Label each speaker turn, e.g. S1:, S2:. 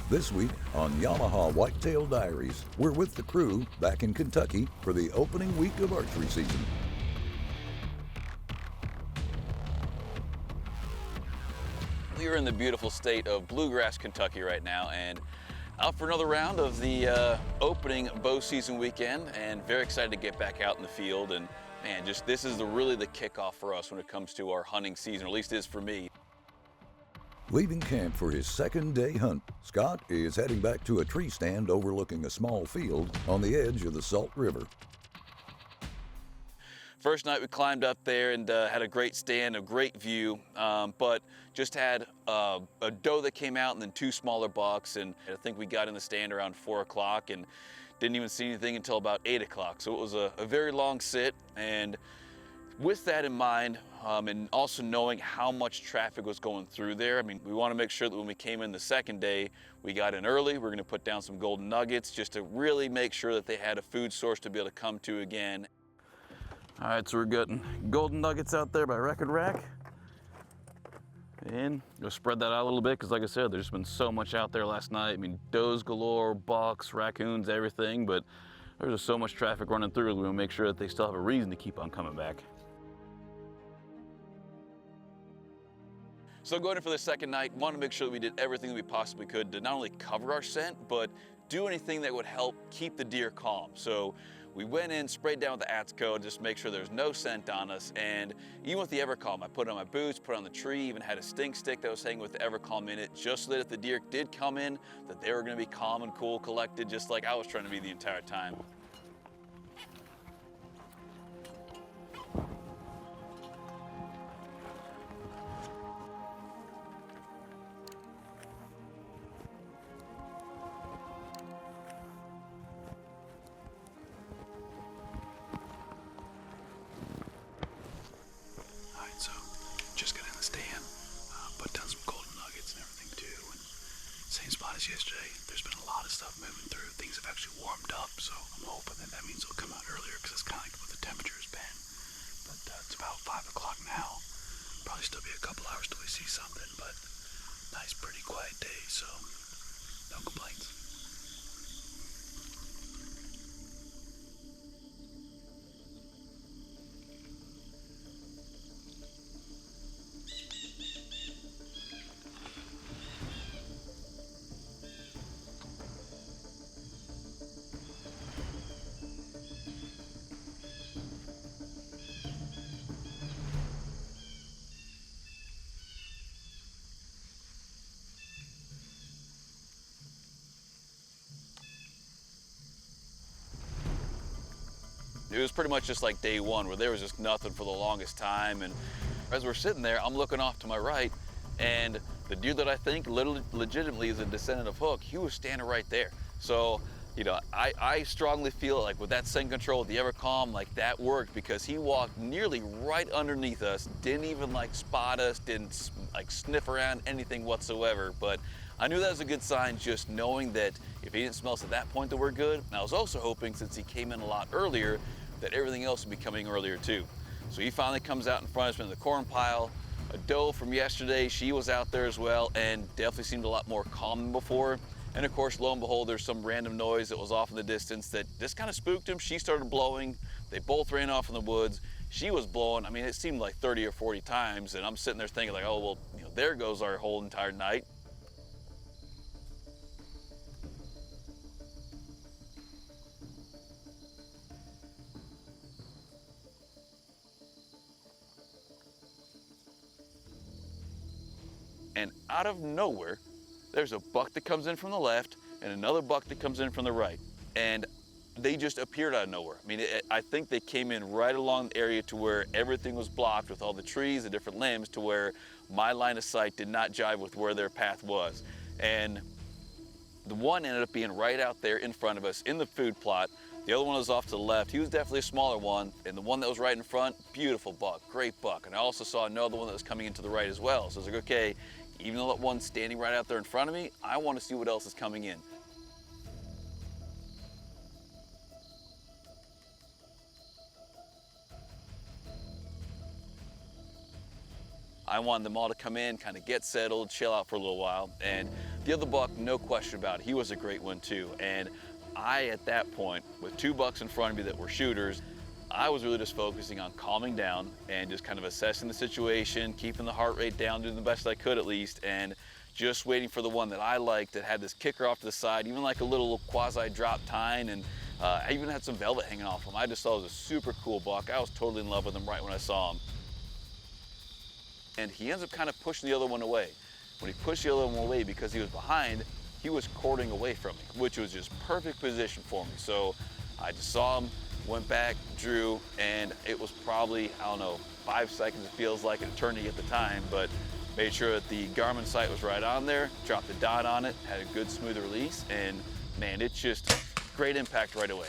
S1: This week on Yamaha Whitetail Diaries, we're with the crew back in Kentucky for the opening week of archery season.
S2: We are in the beautiful state of Bluegrass, Kentucky right now, and out for another round of the opening bow season weekend, and very excited to get back out in the field. And man, this is really the kickoff for us when it comes to our hunting season, or at least it is for me.
S1: Leaving camp for his second day hunt, Scott is heading back to a tree stand overlooking a small field on the edge of the Salt River.
S2: First night we climbed up there and had a great stand, a great view, but just had a doe that came out and then two smaller bucks, and I think we got in the stand around 4 o'clock and didn't even see anything until about 8 o'clock. So it was a very long sit, and with that in mind, and also knowing how much traffic was going through there, I mean, we want to make sure that when we came in the second day, we got in early. We're going to put down some golden nuggets just to really make sure that they had a food source to be able to come to again. All right, so we're getting golden nuggets out there by Record Rack. And we'll spread that out a little bit because, like I said, there's been so much out there last night. I mean, does galore, bucks, raccoons, everything, but there's just so much traffic running through. We want to make sure that they still have a reason to keep on coming back. So going in for the second night, wanted to make sure that we did everything that we possibly could to not only cover our scent, but do anything that would help keep the deer calm. So we went in, sprayed down with the Atco, just make sure there's no scent on us. And even with the Evercalm, I put it on my boots, put it on the tree, even had a stink stick that was hanging with the Evercalm in it, just so that if the deer did come in, that they were gonna be calm and cool, collected, just like I was trying to be the entire time.
S3: So just got in the stand, put down some golden nuggets and everything too, and same spot as yesterday. There's been a lot of stuff moving through. Things have actually warmed up, so I'm hoping that means they'll come out earlier, because it's kind of like what the temperature has been. But it's about 5 o'clock now. Probably still be a couple hours till we see something, but nice, pretty quiet day, so no complaints.
S2: It was pretty much just like day one, where there was just nothing for the longest time. And as we're sitting there, I'm looking off to my right, and the deer that I think legitimately is a descendant of Hook, he was standing right there. So, you know, I strongly feel like with that scent control, with the Evercalm, like that worked, because he walked nearly right underneath us, didn't even like spot us, didn't like sniff around anything whatsoever. But I knew that was a good sign, just knowing that if he didn't smell us at that point, that we're good. And I was also hoping, since he came in a lot earlier, that everything else would be coming earlier too. So he finally comes out in front of us in the corn pile. A doe from yesterday, she was out there as well, and definitely seemed a lot more calm than before. And of course, lo and behold, there's some random noise that was off in the distance that just kind of spooked him. She started blowing. They both ran off in the woods. She was blowing, I mean, it seemed like 30 or 40 times, and I'm sitting there thinking like, oh, well, you know, there goes our whole entire night. And out of nowhere, there's a buck that comes in from the left and another buck that comes in from the right. And they just appeared out of nowhere. I mean, I think they came in right along the area to where everything was blocked with all the trees, the different limbs, to where my line of sight did not jive with where their path was. And the one ended up being right out there in front of us in the food plot. The other one was off to the left. He was definitely a smaller one. And the one that was right in front, beautiful buck, great buck. And I also saw another one that was coming into the right as well. So I was like, okay, even though that one's standing right out there in front of me, I want to see what else is coming in. I wanted them all to come in, kind of get settled, chill out for a little while. And The other buck, no question about it, he was a great one too. And I, at that point, with 2 bucks in front of me that were shooters, I was really just focusing on calming down and just kind of assessing the situation, keeping the heart rate down, doing the best I could at least, and just waiting for the one that I liked that had this kicker off to the side, even like a little quasi-drop tine, and I even had some velvet hanging off him. I just thought it was a super cool buck. I was totally in love with him right when I saw him. And he ends up kind of pushing the other one away. When he pushed the other one away, because he was behind, he was quartering away from me, which was just perfect position for me. So I just saw him, went back, drew, and it was probably, I don't know, 5 seconds it feels like, an eternity at the time, but made sure that the Garmin sight was right on there, dropped the dot on it, had a good smooth release, and man, it's just great impact right away.